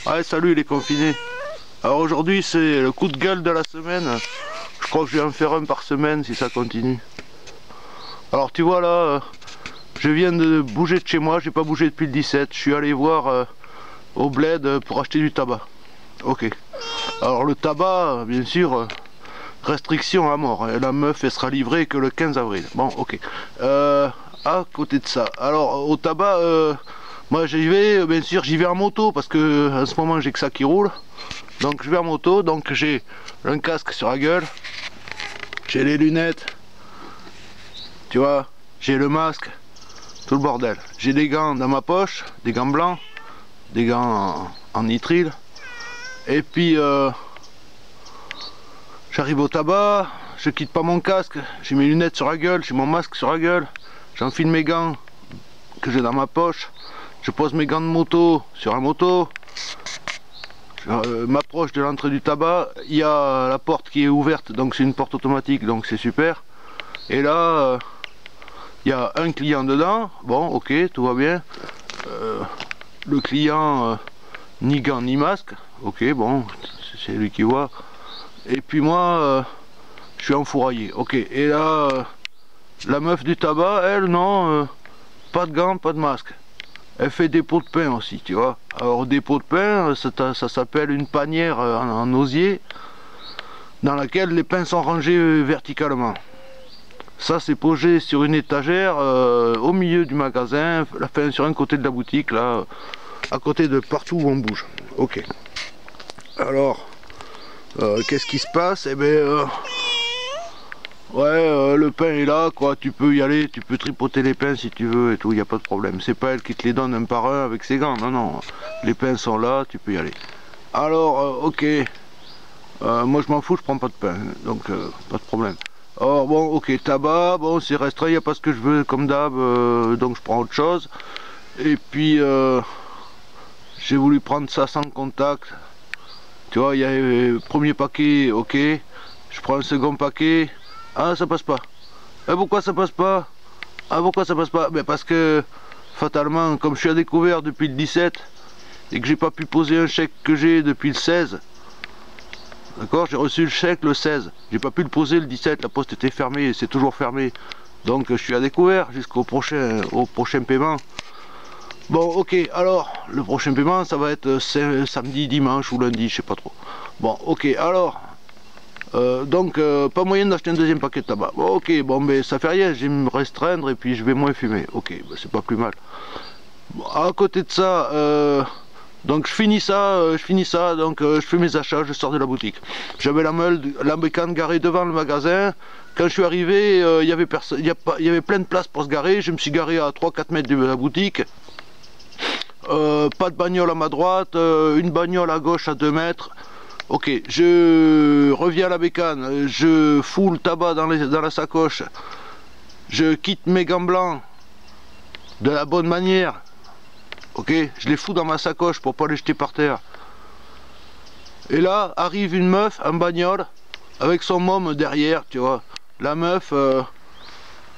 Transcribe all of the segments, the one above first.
Ouais, salut les confinés. Alors aujourd'hui c'est le coup de gueule de la semaine. Je crois que je vais en faire un par semaine si ça continue. Alors tu vois là, je viens de bouger de chez moi, j'ai pas bougé depuis le 17. Je suis allé voir au bled pour acheter du tabac. Ok. Alors le tabac, bien sûr, restriction à mort. La meuf elle sera livrée que le 15 avril. Bon, ok. À côté de ça, alors au tabac, moi j'y vais, bien sûr, j'y vais en moto parce que en ce moment j'ai que ça qui roule. Donc je vais en moto, donc j'ai un casque sur la gueule, j'ai les lunettes, tu vois, j'ai le masque, tout le bordel. J'ai des gants dans ma poche, des gants blancs, des gants en nitrile. Et puis j'arrive au tabac, je quitte pas mon casque, j'ai mes lunettes sur la gueule, j'ai mon masque sur la gueule, j'enfile mes gants que j'ai dans ma poche, je pose mes gants de moto sur la moto, je m'approche de l'entrée du tabac, il y a la porte qui est ouverte, donc c'est une porte automatique, donc c'est super. Et là, il y a un client dedans, bon ok, tout va bien. Le client, ni gants ni masque, ok, bon, c'est lui qui voit. Et puis moi, je suis enfouraillé, ok. Et là, la meuf du tabac, elle, non, pas de gants, pas de masque. Elle fait des pots de pain aussi, tu vois. Alors des pots de pain, ça s'appelle une panière en osier, dans laquelle les pains sont rangés verticalement. Ça c'est posé sur une étagère au milieu du magasin, enfin, sur un côté de la boutique, là, à côté de partout où on bouge. Ok. Alors, qu'est-ce qui se passe? Eh bien, ouais, le pain est là, quoi, tu peux y aller, tu peux tripoter les pains si tu veux et tout, il n'y a pas de problème. C'est pas elle qui te les donne un par un avec ses gants, non, non. Les pains sont là, tu peux y aller. Alors, ok, moi je m'en fous, je prends pas de pain, donc pas de problème. Alors bon, ok, tabac, bon, c'est restreint, il n'y a pas ce que je veux comme d'hab, donc je prends autre chose. Et puis, j'ai voulu prendre ça sans contact. Tu vois, il y a le premier paquet, ok, je prends un second paquet. Ah, ça passe pas. Et pourquoi ça passe pas? Ah, pourquoi ça passe pas? Ben parce que, fatalement, comme je suis à découvert depuis le 17, et que j'ai pas pu poser un chèque que j'ai depuis le 16, d'accord, j'ai reçu le chèque le 16, j'ai pas pu le poser le 17, la poste était fermée, c'est toujours fermé. Donc je suis à découvert jusqu'au prochain paiement. Bon, ok, alors, le prochain paiement, ça va être samedi, dimanche ou lundi, je sais pas trop. Bon, ok, alors... donc pas moyen d'acheter un deuxième paquet de tabac. Bon, ok, bon mais ça fait rien, je vais me restreindre et puis je vais moins fumer. Ok, ben, c'est pas plus mal. Bon, à côté de ça, donc je finis ça, donc je fais mes achats, je sors de la boutique. J'avais la bécane garée devant le magasin. Quand je suis arrivé, il y avait personne, il y avait plein de place pour se garer. Je me suis garé à 3-4 mètres de la boutique. Pas de bagnole à ma droite, une bagnole à gauche à 2 mètres. Ok, je reviens à la bécane, je fous le tabac dans la sacoche, je quitte mes gants blancs de la bonne manière, ok, je les fous dans ma sacoche pour pas les jeter par terre. Et là, arrive une meuf en bagnole, avec son môme derrière, tu vois. La meuf,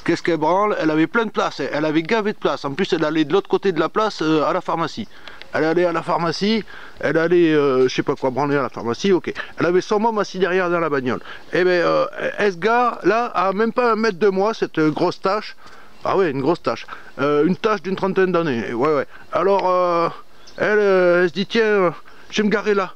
qu'est-ce qu'elle branle? Elle avait plein de place, elle avait gavé de place, en plus elle allait de l'autre côté de la place à la pharmacie. Elle allait à la pharmacie, elle allait, je sais pas quoi branler à la pharmacie, ok. Elle avait son môme assis derrière dans la bagnole. Et bien, elle se gare, là, à même pas 1 mètre de moi, cette grosse tache. Ah ouais, une grosse tache. Une tache d'une trentaine d'années, ouais, ouais. Alors, elle se dit, tiens, je vais me garer là.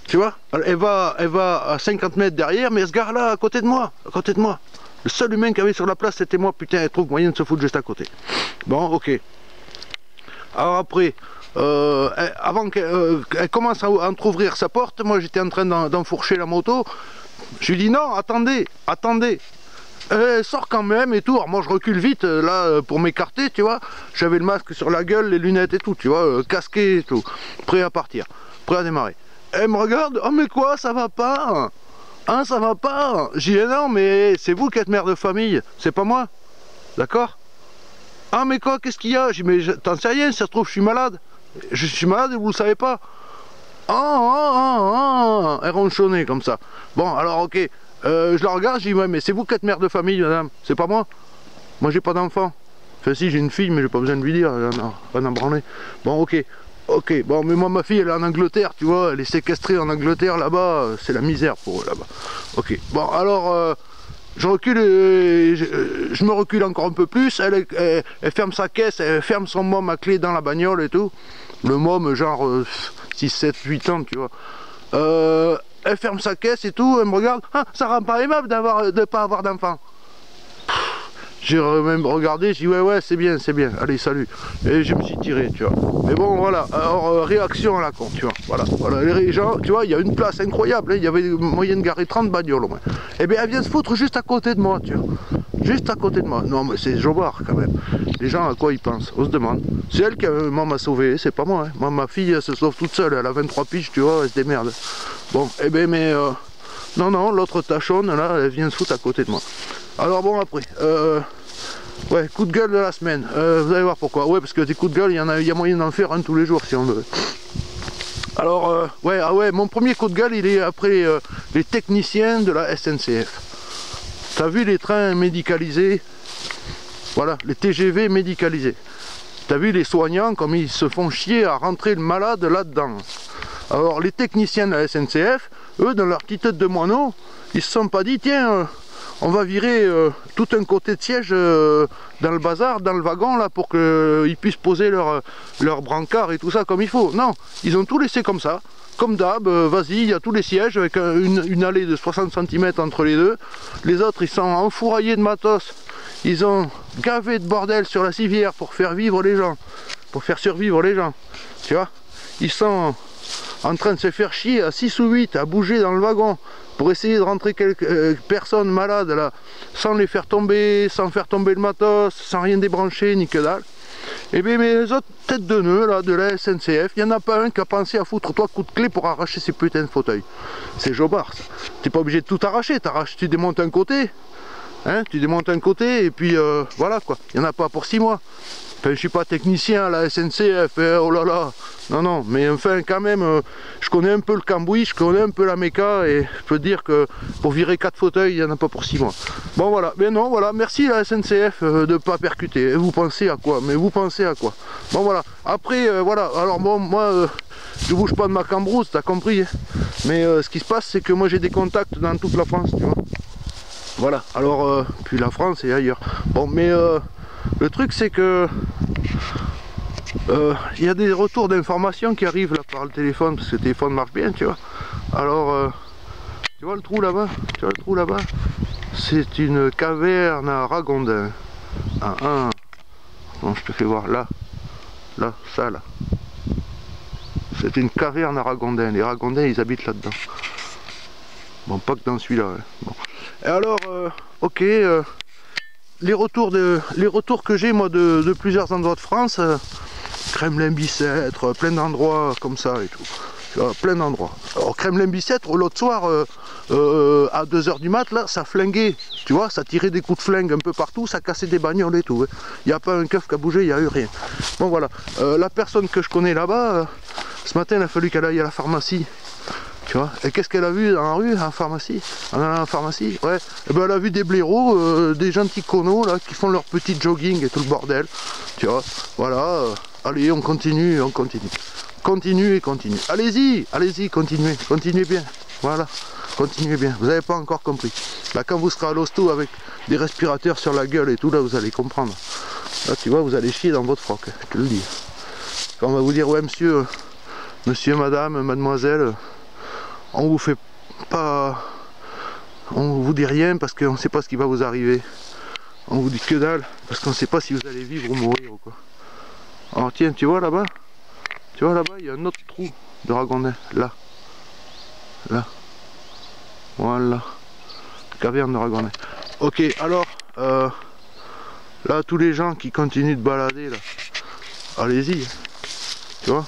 Tu vois? Elle va à 50 mètres derrière, mais elle se gare là, à côté de moi, à côté de moi. Le seul humain qui avait sur la place, c'était moi, putain, elle trouve moyen de se foutre juste à côté. Bon, ok. Alors après... avant qu'elle commence à entrouvrir sa porte, moi j'étais en train d'enfourcher la moto. Je lui dis non, attendez, attendez. Elle sort quand même et tout. Alors moi je recule vite là pour m'écarter, tu vois. J'avais le masque sur la gueule, les lunettes et tout, tu vois, casqué et tout, prêt à partir, prêt à démarrer. Elle me regarde, oh mais quoi, ça va pas? Hein, ça va pas? J'ai dit non, mais c'est vous qui êtes mère de famille, c'est pas moi, d'accord? Ah mais quoi, qu'est-ce qu'il y a? J'ai dit mais t'en sais rien, si ça se trouve je suis malade. Je suis malade et vous le savez pas. Elle ronchonnait comme ça. Bon alors ok, je la regarde, je dis ouais mais c'est vous qui êtes mère de famille madame, c'est pas moi. Moi j'ai pas d'enfant. Enfin si, j'ai une fille, mais j'ai pas besoin de lui dire, elle en a rien à branler. Bon, ok. Ok, bon, mais moi, ma fille, elle est en Angleterre, tu vois, elle est séquestrée en Angleterre, là-bas, c'est la misère pour eux, là-bas. Ok, bon, alors, je recule, je me recule encore un peu plus, elle ferme sa caisse, elle ferme son môme à clé dans la bagnole et tout. Le môme, genre 6, 7, 8 ans, tu vois. Elle ferme sa caisse et tout, elle me regarde, ah, ça rend pas aimable de pas avoir d'enfant. J'ai même regardé, j'ai dit ouais c'est bien, allez salut. Et je me suis tiré, tu vois. Mais bon voilà, alors réaction à la con, tu vois. Voilà, les gens, tu vois, il y a une place incroyable, hein, il y avait moyen de garer 30 bagnoles au moins. Et bien elle vient se foutre juste à côté de moi, tu vois. Juste à côté de moi. Non mais c'est jobard quand même. Les gens à quoi ils pensent, on se demande. C'est elle qui m'a sauvé, c'est pas moi. Hein. Moi ma fille elle se sauve toute seule, elle a 23 piges, tu vois, elle se démerde. Bon, et ben mais non, l'autre tachonne là, elle vient se foutre à côté de moi. Alors bon après, ouais, coup de gueule de la semaine, vous allez voir pourquoi. Ouais, parce que des coups de gueule, il y a moyen d'en faire un tous les jours si on veut. Alors, ouais, mon premier coup de gueule, il est après les techniciens de la SNCF. T'as vu les trains médicalisés? Voilà, les TGV médicalisés. T'as vu les soignants comme ils se font chier à rentrer le malade là-dedans. Alors les techniciens de la SNCF, eux, dans leur petite tête de moineau, ils se sont pas dit, tiens, on va virer tout un côté de siège dans le bazar, dans le wagon, là, pour qu'ils puissent poser leur brancard et tout ça comme il faut. Non, ils ont tout laissé comme ça. Comme d'hab, vas-y, il y a tous les sièges avec une allée de 60 cm entre les deux. Les autres, ils sont enfouraillés de matos. Ils ont gavé de bordel sur la civière pour faire vivre les gens. Pour faire survivre les gens. Tu vois, ils sont en train de se faire chier à 6 ou 8 à bouger dans le wagon pour essayer de rentrer quelques personnes malades là, sans les faire tomber, sans faire tomber le matos, sans rien débrancher, ni que dalle. Et bien mes autres têtes de nœud là, de la SNCF, il n'y en a pas un qui a pensé à foutre 3 coups de clé pour arracher ces putains de fauteuils. C'est jobard ça. T'es pas obligé de tout arracher, tu démontes un côté, hein, tu démontes un côté et puis voilà quoi, il n'y en a pas pour 6 mois. Enfin, je suis pas technicien à la SNCF, oh là là, non, mais enfin quand même, je connais un peu le cambouis, je connais un peu la méca et je peux dire que pour virer 4 fauteuils, il n'y en a pas pour 6 mois. Bon voilà, mais non, voilà, merci la SNCF de ne pas percuter. Et vous pensez à quoi? Mais vous pensez à quoi? Bon voilà, après, voilà, alors bon, moi, je bouge pas de ma cambrousse, t'as compris, hein. Mais ce qui se passe, c'est que moi j'ai des contacts dans toute la France, tu vois. Voilà, alors, puis la France et ailleurs. Bon, mais... le truc c'est que il y a des retours d'informations qui arrivent là par le téléphone, parce que le téléphone marche bien, tu vois. Alors tu vois le trou là-bas, c'est une caverne à Ragondin. Bon, je te fais voir là, ça là. C'est une caverne à Ragondin. Les Ragondins ils habitent là-dedans. Bon, pas que dans celui-là. Hein. Bon. Et alors, ok. Les retours que j'ai moi de plusieurs endroits de France, Kremlin-Bicêtre, plein d'endroits comme ça et tout, tu vois, plein d'endroits. Alors Kremlin-Bicêtre, l'autre soir à 2 h du mat, là, ça flinguait, tu vois, ça tirait des coups de flingue un peu partout, ça cassait des bagnoles et tout. Il n'y a pas un keuf qui a bougé, il n'y a eu rien. Bon voilà, la personne que je connais là-bas, ce matin il a fallu qu'elle aille à la pharmacie. Tu vois, et qu'est-ce qu'elle a vu dans la rue, en pharmacie? En allant à la pharmacie, ouais, et ben elle a vu des blaireaux, des gentils conos là, qui font leur petit jogging et tout le bordel. Tu vois, voilà, allez, on continue. Continue et continue. Allez-y, continuez bien. Voilà, continuez bien. Vous n'avez pas encore compris. Là, quand vous serez à l'hosto avec des respirateurs sur la gueule et tout, là, vous allez comprendre. Là, tu vois, vous allez chier dans votre froc, je te le dis. Quand on va vous dire, ouais, monsieur, madame, mademoiselle, on vous fait pas, on vous dit rien parce qu'on ne sait pas ce qui va vous arriver. On vous dit que dalle parce qu'on ne sait pas si vous allez vivre ou mourir ou quoi. Alors tiens, tu vois là-bas, il y a un autre trou de Ragondin, là, voilà, caverne de Ragondin. Ok, alors là, tous les gens qui continuent de balader là, allez-y, tu vois.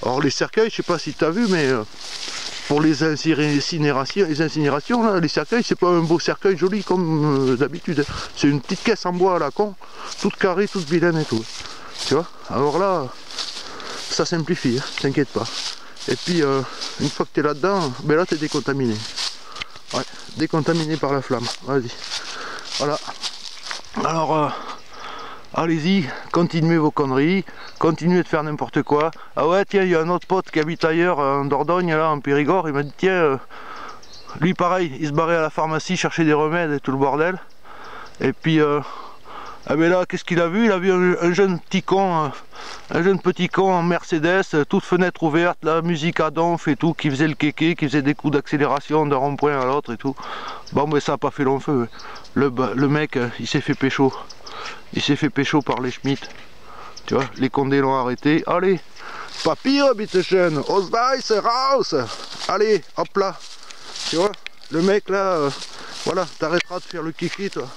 Alors les cercueils, je sais pas si tu as vu, mais pour les incinérations, là, les cercueils, c'est pas un beau cercueil joli comme d'habitude. C'est une petite caisse en bois à la con, toute carrée, toute vilaine et tout. Tu vois. Alors là, ça simplifie, hein, t'inquiète pas. Et puis, une fois que tu es là-dedans, ben là, tu es décontaminé. Ouais, décontaminé par la flamme. Vas-y. Voilà. Alors, allez-y, continuez vos conneries, continuez de faire n'importe quoi. Ah ouais, tiens, il y a un autre pote qui habite ailleurs, en Dordogne, là, en Périgord, il m'a dit, tiens, lui pareil, il se barrait à la pharmacie chercher des remèdes et tout le bordel. Et puis, ah ben là, qu'est-ce qu'il a vu? Il a vu un jeune petit con, en Mercedes, toute fenêtre ouverte, la musique à donf et tout, qui faisait le kéké, qui faisait des coups d'accélération d'un rond-point à l'autre et tout. Bon, mais ça n'a pas fait long feu. Le mec, il s'est fait pécho. Il s'est fait pécho par les Schmitt. Tu vois, les condés l'ont arrêté. Allez, Papier, bitteschön, Ausweis, raus. Allez, hop là. Tu vois, le mec là, voilà, t'arrêteras de faire le kéké, toi.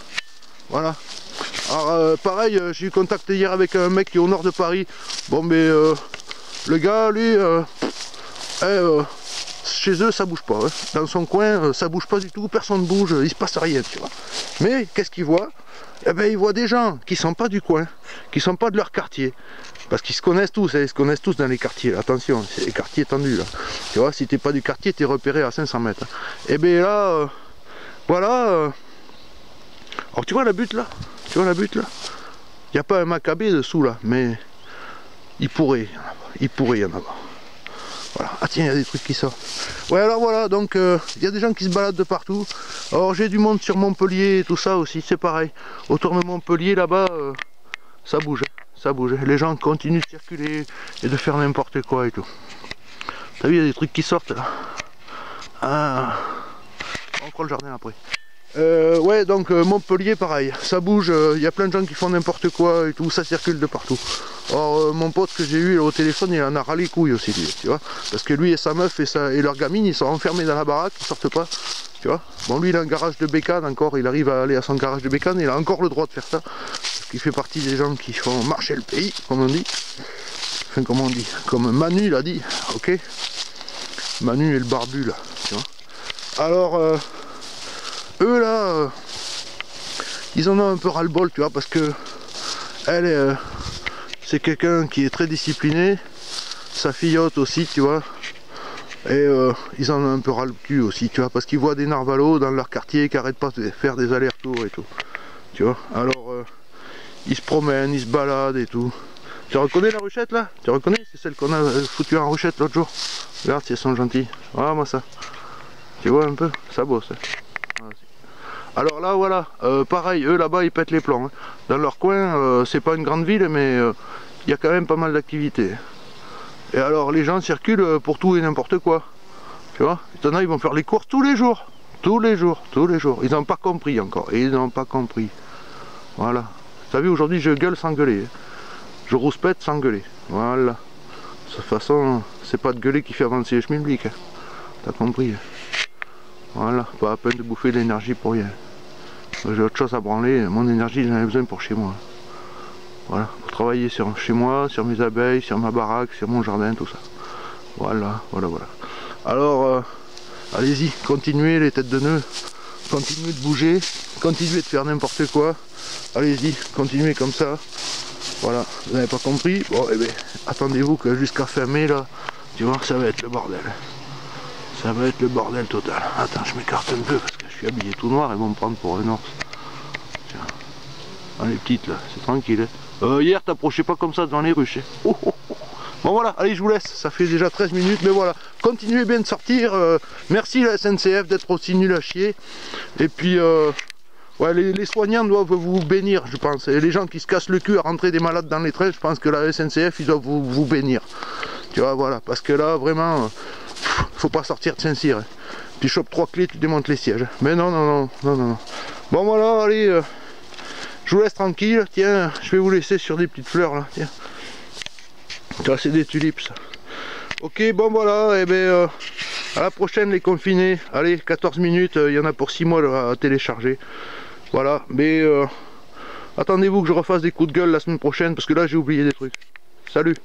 Voilà. Alors pareil, j'ai eu contact hier avec un mec qui est au nord de Paris. Bon mais le gars lui, chez eux ça bouge pas. Hein. Dans son coin ça bouge pas du tout, personne ne bouge, il se passe rien, tu vois. Mais qu'est-ce qu'il voit? Eh ben il voit des gens qui sont pas du coin, qui sont pas de leur quartier. Parce qu'ils se connaissent tous, hein, ils se connaissent tous dans les quartiers, attention, c'est les quartiers tendus là. Tu vois, si t'es pas du quartier, t'es repéré à 500 mètres. Et ben là, voilà. Alors tu vois la butte là? Tu vois la butte là? Il n'y a pas un Maccabée dessous là, mais il pourrait y en avoir. Voilà. Ah tiens, il y a des trucs qui sortent. Ouais, alors voilà, donc il y a des gens qui se baladent de partout. Alors j'ai du monde sur Montpellier et tout ça aussi, c'est pareil. Autour de Montpellier là-bas, ça bouge, ça bouge. Les gens continuent de circuler et de faire n'importe quoi et tout. T'as vu, il y a des trucs qui sortent là. Ah. On prend le jardin après. Ouais, donc Montpellier pareil, ça bouge, il y a plein de gens qui font n'importe quoi et tout, ça circule de partout. Or mon pote que j'ai eu au téléphone, il en a ras les couilles aussi, lui, tu vois, parce que lui et sa meuf et leur gamine, ils sont enfermés dans la baraque, ils sortent pas, tu vois. Bon, lui il a un garage de bécane encore, il arrive à aller à son garage de bécane, il a encore le droit de faire ça, parce qu'il fait partie des gens qui font marcher le pays, comme on dit. Enfin, comme on dit, comme Manu l'a dit, ok. Manu est le barbu là, tu vois. Alors eux là, ils en ont un peu ras-le-bol, tu vois, parce que elle, c'est quelqu'un qui est très discipliné, sa fillotte aussi, tu vois, et ils en ont un peu ras-le-cul aussi, tu vois, parce qu'ils voient des narvalos dans leur quartier qui arrêtent pas de faire des allers-retours et tout, tu vois. Alors ils se promènent, ils se baladent et tout. Tu reconnais la ruchette là? Tu reconnais? C'est celle qu'on a foutue en ruchette l'autre jour. Regarde si elles sont gentilles. Voilà moi ça. Tu vois un peu? Ça bosse. Alors là voilà, pareil, eux là-bas ils pètent les plombs. Hein. Dans leur coin, c'est pas une grande ville, mais il y a quand même pas mal d'activités. Et alors les gens circulent pour tout et n'importe quoi. Tu vois, t'en as, ils vont faire les courses tous les jours. Tous les jours, tous les jours. Ils n'ont pas compris encore. Ils n'ont pas compris. Voilà. T'as vu, aujourd'hui je gueule sans gueuler. Hein. Je rouspète sans gueuler. Voilà. De toute façon, c'est pas de gueuler qui fait avancer les schmilblick. Hein. T'as compris. Hein. Voilà, pas la peine de bouffer de l'énergie pour rien. J'ai autre chose à branler, mon énergie j'en ai besoin pour chez moi. Voilà, pour travailler chez moi, sur mes abeilles, sur ma baraque, sur mon jardin, tout ça. Voilà, voilà, voilà. Alors, allez-y, continuez les têtes de nœud, continuez de bouger, continuez de faire n'importe quoi. Allez-y, continuez comme ça. Voilà, vous n'avez pas compris? Bon, eh bien, attendez-vous que jusqu'à fin mai, là, tu vois, ça va être le bordel. Ça va être le bordel total. Attends, je m'écarte un peu parce que je suis habillé tout noir, ils vont me prendre pour un ours. Tiens. Ah, les petites là, c'est tranquille. Hein. Hier, t'approchais pas comme ça devant les ruches. Hein. Oh, oh, oh. Bon voilà, allez, je vous laisse. Ça fait déjà 13 minutes, mais voilà. Continuez bien de sortir. Merci la SNCF d'être aussi nul à chier. Et puis, ouais, les soignants doivent vous bénir, je pense. Et les gens qui se cassent le cul à rentrer des malades dans les trains, je pense que la SNCF, ils doivent vous bénir. Tu vois, voilà. Parce que là, vraiment... faut pas sortir de Saint-Cyr. Hein. Tu chopes 3 clés, tu démontes les sièges. Mais non, non, non, non, non, non. Bon voilà, allez, je vous laisse tranquille. Tiens, je vais vous laisser sur des petites fleurs là. Tiens. Ça c'est des tulipes ça. Ok, bon voilà, et ben à la prochaine les confinés. Allez, 14 minutes, il y en a pour 6 mois là, à télécharger. Voilà, mais attendez-vous que je refasse des coups de gueule la semaine prochaine parce que là j'ai oublié des trucs. Salut!